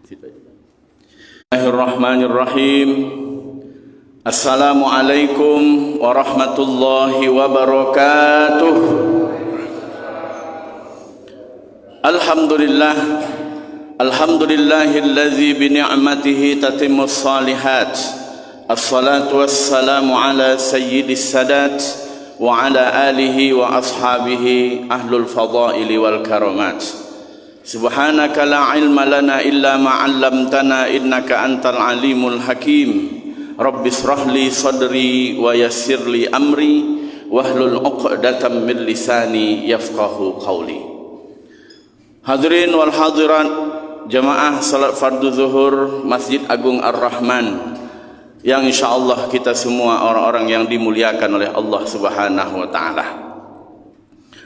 Bismillahirrahmanirrahim. Assalamualaikum warahmatullahi wabarakatuh. Alhamdulillah, alhamdulillahillazi bi ni'matihi tatimmus shalihat. Assalatu wassalamu ala sayyidis sadat wa ala alihi wa ashabihi ahlul fadaili wal karamat. Subhanaka la ilma lana illa ma 'allamtana innaka antal alimul hakim. Rabbi shrah li sadri wa yassir li amri wahlul 'uqdatam min lisani yafqahu qawli. Hadirin wal hadirat jamaah salat fardu zuhur Masjid Agung Ar-Rahman yang insyaallah kita semua orang-orang yang dimuliakan oleh Allah Subhanahu wa taala.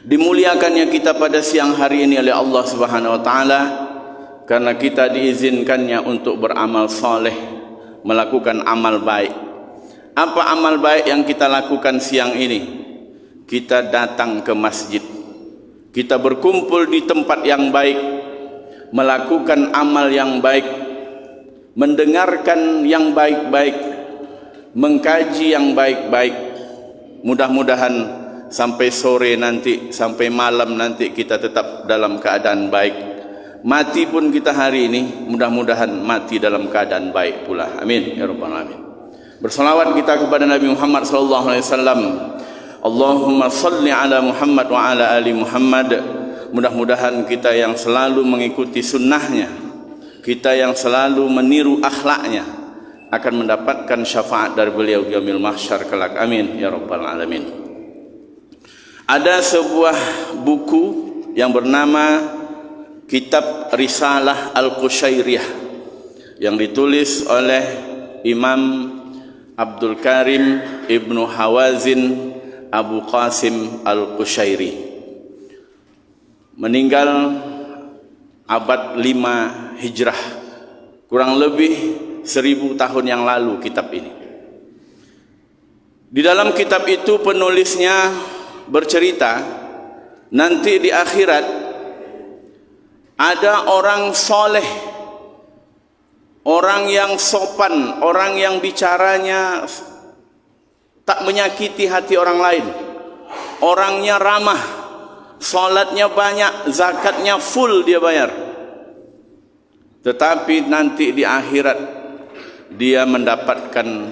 Dimuliakannya kita pada siang hari ini oleh Allah Subhanahu wa taala karena kita diizinkannya untuk beramal saleh, melakukan amal baik. Apa amal baik yang kita lakukan siang ini? Kita datang ke masjid. Kita berkumpul di tempat yang baik, melakukan amal yang baik, mendengarkan yang baik-baik, mengkaji yang baik-baik. Mudah-mudahan sampai sore nanti, sampai malam nanti kita tetap dalam keadaan baik. Mati pun kita hari ini, mudah-mudahan mati dalam keadaan baik pula. Amin ya rabbal alamin. Berselawat kita kepada Nabi Muhammad sallallahu alaihi wasallam. Allahumma salli ala Muhammad wa ala ali Muhammad. Mudah-mudahan kita yang selalu mengikuti sunnahnya, kita yang selalu meniru akhlaknya, akan mendapatkan syafaat dari beliau di yaumil mahsyar kelak. Amin ya rabbal alamin. Ada sebuah buku yang bernama Kitab Risalah Al-Qushairiyah yang ditulis oleh Imam Abdul Karim Ibnu Hawazin Abu Qasim Al-Qushairi. Meninggal abad 5 Hijrah, kurang lebih 1000 tahun yang lalu kitab ini. Di dalam kitab itu penulisnya bercerita nanti di akhirat ada orang soleh, orang yang sopan, orang yang bicaranya tak menyakiti hati orang lain, orangnya ramah, salatnya banyak, zakatnya full dia bayar. Tetapi nanti di akhirat dia mendapatkan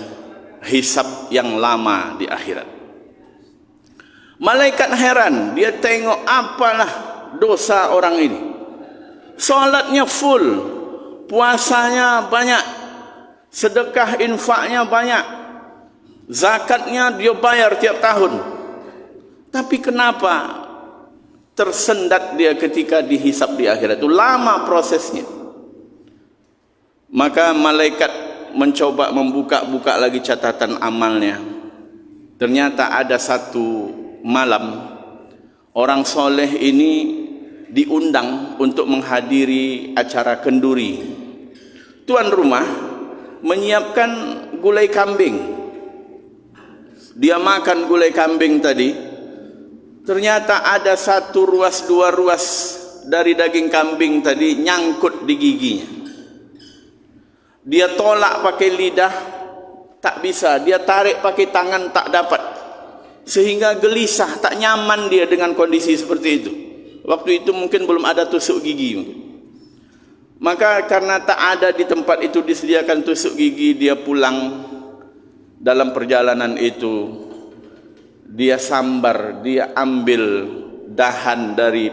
hisab yang lama di akhirat. Malaikat heran, dia tengok apalah dosa orang ini. Salatnya full, puasanya banyak, sedekah infaknya banyak, zakatnya dia bayar tiap tahun. Tapi kenapa tersendat dia ketika dihisab di akhirat? Itu lama prosesnya. Maka malaikat mencoba membuka-buka lagi catatan amalnya. Ternyata ada satu malam orang soleh ini diundang untuk menghadiri acara kenduri. Tuan rumah menyiapkan gulai kambing. Dia makan gulai kambing tadi. Ternyata ada satu ruas, dua ruas dari daging kambing tadi nyangkut di giginya. Dia tolak pakai lidah, tak bisa. Dia tarik pakai tangan, tak dapat. Sehingga gelisah, tak nyaman dia dengan kondisi seperti itu. Waktu itu mungkin belum ada tusuk gigi. Maka karena tak ada di tempat itu disediakan tusuk gigi, dia pulang. Dalam perjalanan itu dia sambar, dia ambil dahan dari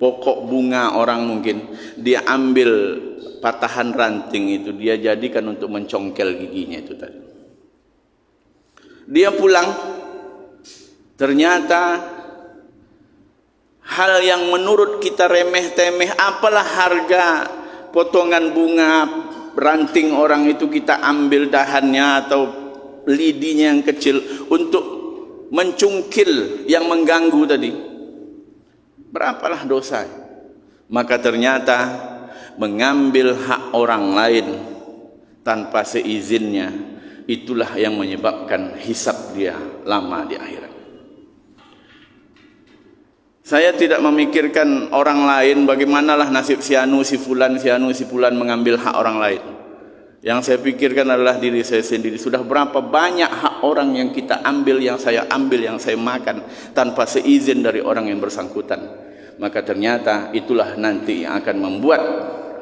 pokok bunga orang mungkin, dia ambil patahan ranting itu, dia jadikan untuk mencongkel giginya itu tadi. Dia pulang. Ternyata hal yang menurut kita remeh-temeh, apalah harga potongan bunga ranting orang itu, kita ambil dahannya atau lidinya yang kecil untuk mencungkil yang mengganggu tadi. Berapalah dosa? Maka ternyata mengambil hak orang lain tanpa seizinnya, itulah yang menyebabkan hisab dia lama di akhirat. Saya tidak memikirkan orang lain, bagaimanalah nasib si anu, si fulan mengambil hak orang lain. Yang saya pikirkan adalah diri saya sendiri. Sudah berapa banyak hak orang yang kita ambil, yang saya ambil, yang saya makan tanpa seizin dari orang yang bersangkutan. Maka ternyata itulah nanti yang akan membuat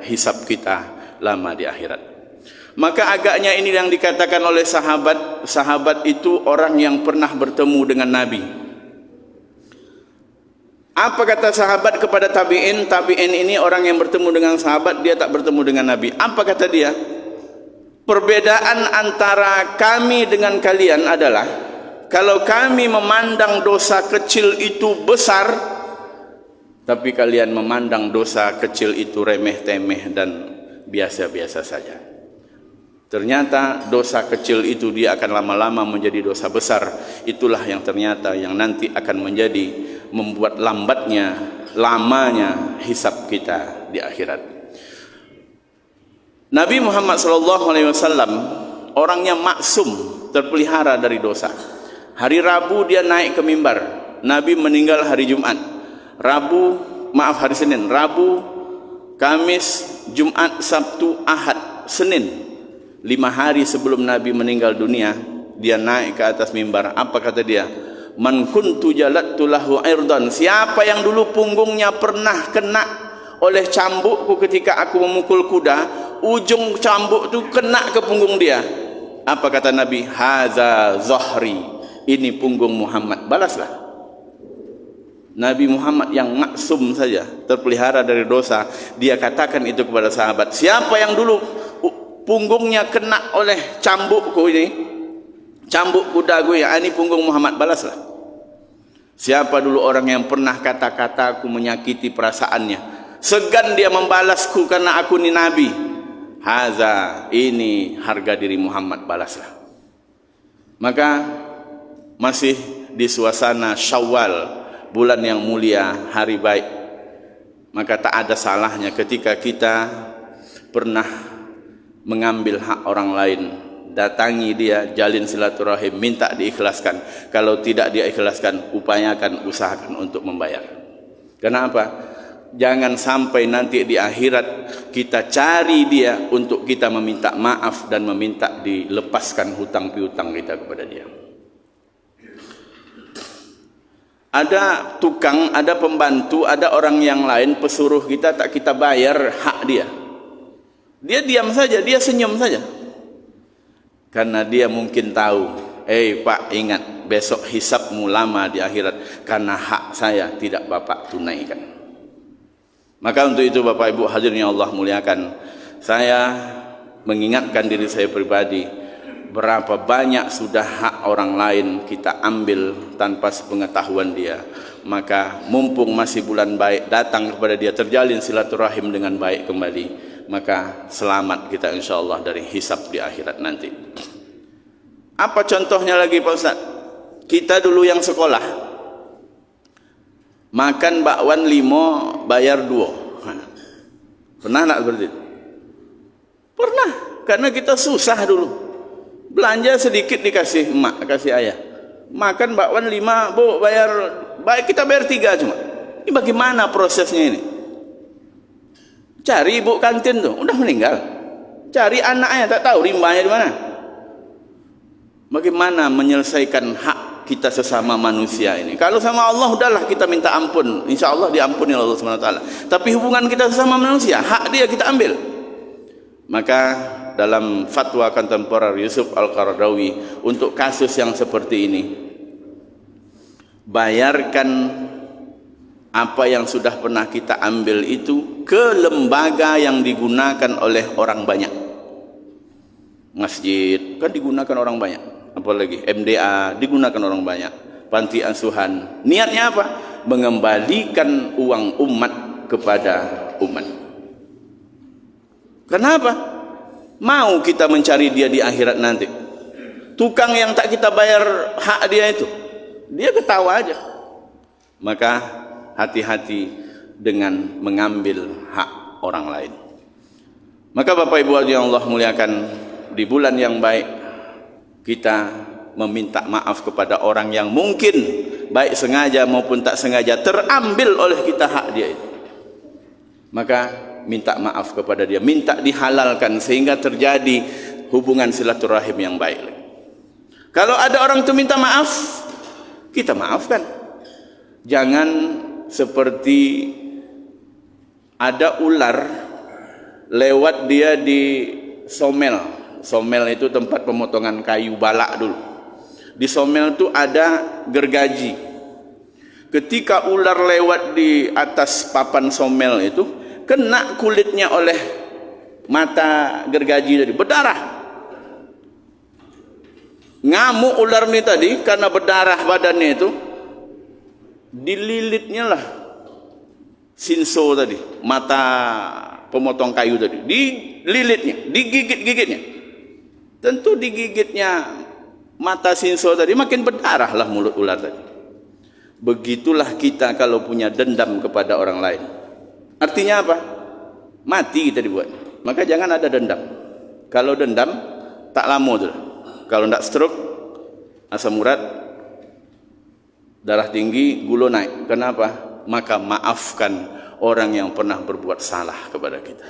hisab kita lama di akhirat. Maka agaknya ini yang dikatakan oleh sahabat. Sahabat itu orang yang pernah bertemu dengan Nabi. Apa kata sahabat kepada tabi'in? Tabi'in ini orang yang bertemu dengan sahabat, dia tak bertemu dengan Nabi. Apa kata dia? Perbedaan antara kami dengan kalian adalah, kalau kami memandang dosa kecil itu besar, tapi kalian memandang dosa kecil itu remeh-temeh dan biasa-biasa saja. Ternyata dosa kecil itu dia akan lama-lama menjadi dosa besar. Itulah yang ternyata yang nanti akan menjadi membuat lamanya hisab kita di akhirat. Nabi Muhammad SAW orangnya maksum, terpelihara dari dosa. Hari Rabu dia naik ke mimbar. Nabi meninggal hari Jumat. Hari Senin, Rabu, Kamis, Jumat, Sabtu, Ahad, Senin. 5 hari sebelum Nabi meninggal dunia, dia naik ke atas mimbar. Apa kata dia? Man kuntu jalattu lahu irdan. Siapa yang dulu punggungnya pernah kena oleh cambukku ketika aku memukul kuda, ujung cambuk itu kena ke punggung dia. Apa kata Nabi? Hadza zahri. Ini punggung Muhammad. Balaslah. Nabi Muhammad yang maksum saja, terpelihara dari dosa, dia katakan itu kepada sahabat. Siapa yang dulu punggungnya kena oleh cambukku ini, cambuk kuda gue, ini punggung Muhammad, balaslah. Siapa dulu orang yang pernah kata-kataku menyakiti perasaannya, segan dia membalasku karena aku ni Nabi. Haza, ini harga diri Muhammad, balaslah. Maka masih di suasana Syawal, bulan yang mulia, hari baik. Maka tak ada salahnya ketika kita pernah mengambil hak orang lain, datangi dia, jalin silaturahim, minta diikhlaskan. Kalau tidak diikhlaskan, usahakan untuk membayar. Kenapa? Jangan sampai nanti di akhirat kita cari dia untuk kita meminta maaf dan meminta dilepaskan hutang piutang kita kepada dia. Ada tukang, ada pembantu, ada orang yang lain pesuruh kita, tak kita bayar hak dia. Dia diam saja, dia senyum saja. Karena dia mungkin tahu, Pak, ingat besok hisabmu lama di akhirat, karena hak saya tidak Bapak tunaikan. Maka untuk itu Bapak Ibu hadirin yang Allah muliakan, saya mengingatkan diri saya pribadi, berapa banyak sudah hak orang lain kita ambil tanpa sepengetahuan dia. Maka mumpung masih bulan baik, datang kepada dia, terjalin silaturahim dengan baik kembali, maka selamat kita insyaallah dari hisab di akhirat nanti. Apa contohnya lagi Pak Ustaz? Kita dulu yang sekolah, makan bakwan 5 bayar 2. Pernah tak seperti itu? Pernah, karena kita susah dulu. Belanja sedikit dikasih emak, kasih ayah. Makan bakwan 5, Bu, bayar, baik kita bayar 3 cuma. Ini bagaimana prosesnya ini? Cari ibu kantin tuh, udah meninggal. Cari anaknya, tak tahu rimbanya di mana. Bagaimana menyelesaikan hak kita sesama manusia ini? Kalau sama Allah udahlah kita minta ampun, insya Allah diampuni oleh Allah SWT. Tapi hubungan kita sesama manusia, hak dia kita ambil. Maka dalam fatwa kontemporer Yusuf Al-Qaradawi untuk kasus yang seperti ini, bayarkan apa yang sudah pernah kita ambil itu ke lembaga yang digunakan oleh orang banyak. Masjid kan digunakan orang banyak, apalagi MDA digunakan orang banyak, panti asuhan. Niatnya apa? Mengembalikan uang umat kepada umat. Kenapa? Mau kita mencari dia di akhirat nanti. Tukang yang tak kita bayar hak dia itu, dia ketawa aja. Maka hati-hati dengan mengambil hak orang lain. Maka Bapak Ibu yang Allah muliakan, di bulan yang baik kita meminta maaf kepada orang yang mungkin baik sengaja maupun tak sengaja, terambil oleh kita hak dia itu, maka minta maaf kepada dia, minta dihalalkan sehingga terjadi hubungan silaturahim yang baik. Kalau ada orang itu minta maaf, kita maafkan. Jangan seperti ada ular lewat dia di somel. Somel itu tempat pemotongan kayu balak dulu. Di somel itu ada gergaji. Ketika ular lewat di atas papan somel itu, kena kulitnya oleh mata gergaji tadi, berdarah. Ngamuk ular ni tadi karena berdarah badannya itu, dililitnya lah sinso tadi, mata pemotong kayu tadi, dililitnya, digigit-gigitnya. Tentu digigitnya mata sinso tadi, makin berdarah lah mulut ular tadi. Begitulah kita kalau punya dendam kepada orang lain. Artinya apa? Mati kita dibuat. Maka jangan ada dendam. Kalau dendam tak lama tu. Kalau tak stroke, asam urat, darah tinggi, gula naik. Kenapa? Maka maafkan orang yang pernah berbuat salah kepada kita.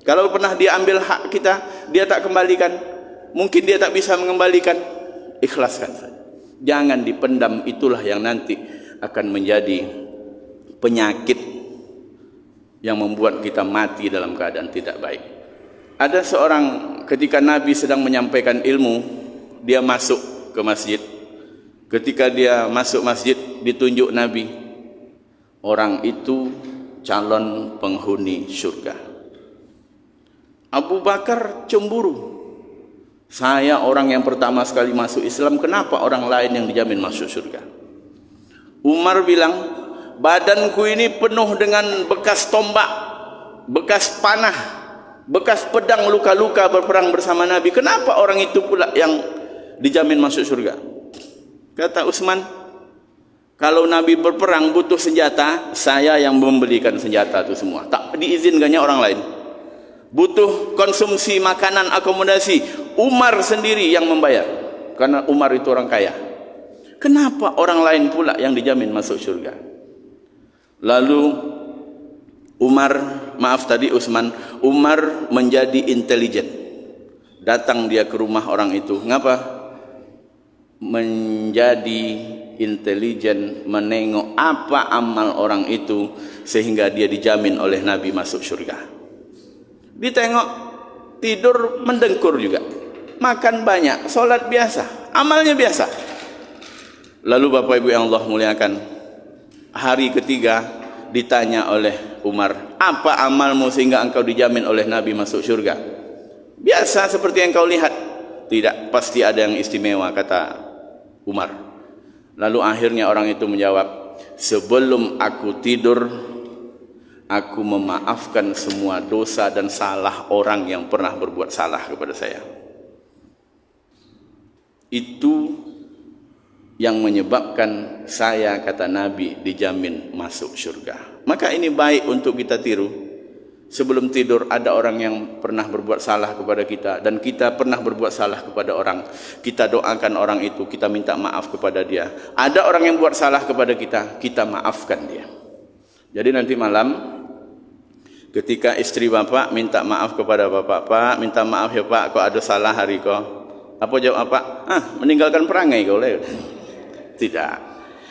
Kalau pernah dia ambil hak kita, dia tak kembalikan, mungkin dia tak bisa mengembalikan, ikhlaskan saja. Jangan dipendam, itulah yang nanti akan menjadi penyakit yang membuat kita mati dalam keadaan tidak baik. Ada seorang ketika Nabi sedang menyampaikan ilmu, dia masuk ke masjid. Ketika dia masuk masjid, ditunjuk Nabi, orang itu calon penghuni syurga. Abu Bakar cemburu. Saya orang yang pertama sekali masuk Islam, kenapa orang lain yang dijamin masuk syurga? Umar bilang, badanku ini penuh dengan bekas tombak, bekas panah, bekas pedang, luka-luka berperang bersama Nabi. Kenapa orang itu pula yang dijamin masuk surga? Kata Utsman, kalau Nabi berperang butuh senjata, saya yang membelikan senjata itu semua, tak diizinkannya orang lain. Butuh konsumsi makanan, akomodasi, Umar sendiri yang membayar, karena Umar itu orang kaya. Kenapa orang lain pula yang dijamin masuk surga? Lalu Utsman, Umar menjadi intelijen. Datang dia ke rumah orang itu. Ngapa? Menjadi intelijen, menengok apa amal orang itu sehingga dia dijamin oleh Nabi masuk surga. Ditengok, tidur mendengkur juga, makan banyak, solat biasa, amalnya biasa. Lalu Bapak Ibu yang Allah muliakan, hari ketiga ditanya oleh Umar, apa amalmu sehingga engkau dijamin oleh Nabi masuk surga? Biasa seperti yang kau lihat. Tidak, pasti ada yang istimewa, kata Umar. Lalu akhirnya orang itu menjawab, sebelum aku tidur, aku memaafkan semua dosa dan salah orang yang pernah berbuat salah kepada saya. Itu yang menyebabkan saya, kata Nabi, dijamin masuk surga. Maka ini baik untuk kita tiru. Sebelum tidur ada orang yang pernah berbuat salah kepada kita, dan kita pernah berbuat salah kepada orang, kita doakan orang itu, kita minta maaf kepada dia. Ada orang yang buat salah kepada kita, kita maafkan dia. Jadi nanti malam ketika istri bapak minta maaf kepada bapak, Pak, minta maaf ya Pak, kau ada salah hari kau. Apa jawab apa? Meninggalkan perangai kau lah. Tidak.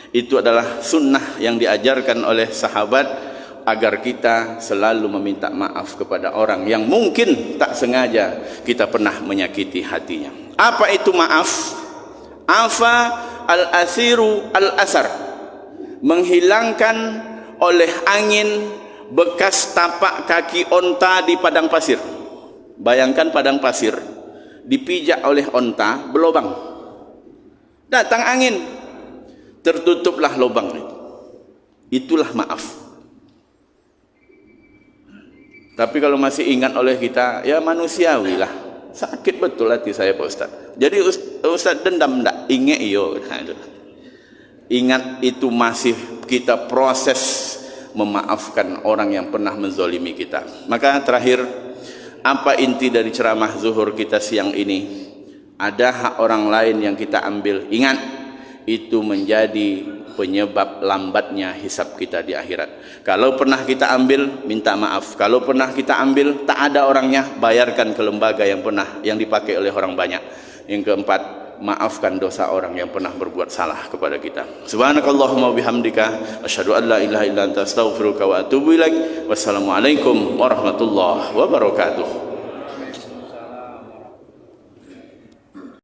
Itu adalah sunnah yang diajarkan oleh sahabat, agar kita selalu meminta maaf kepada orang yang mungkin tak sengaja kita pernah menyakiti hatinya. Apa itu maaf? Afa al-asiru al-asar, menghilangkan oleh angin bekas tapak kaki onta di padang pasir. Bayangkan padang pasir dipijak oleh onta, berlubang. Datang angin, tertutuplah lubang itu. Itulah maaf. Tapi kalau masih ingat oleh kita, ya manusiawi lah. Sakit betul hati saya Pak Ustaz. Jadi Ustaz dendam enggak? Ingat iyo. Ingat itu masih kita proses memaafkan orang yang pernah menzolimi kita. Maka terakhir, apa inti dari ceramah zuhur kita siang ini? Ada hak orang lain yang kita ambil. Ingat, itu menjadi penyebab lambatnya hisab kita di akhirat. Kalau pernah kita ambil, minta maaf. Kalau pernah kita ambil, tak ada orangnya, bayarkan ke lembaga yang dipakai oleh orang banyak. Yang keempat, maafkan dosa orang yang pernah berbuat salah kepada kita. Subhanakallahumma bihamdika asyhadu an la ilaha illa anta astaghfiruka wa atubu ilaik. Wassalamualaikum warahmatullahi wabarakatuh.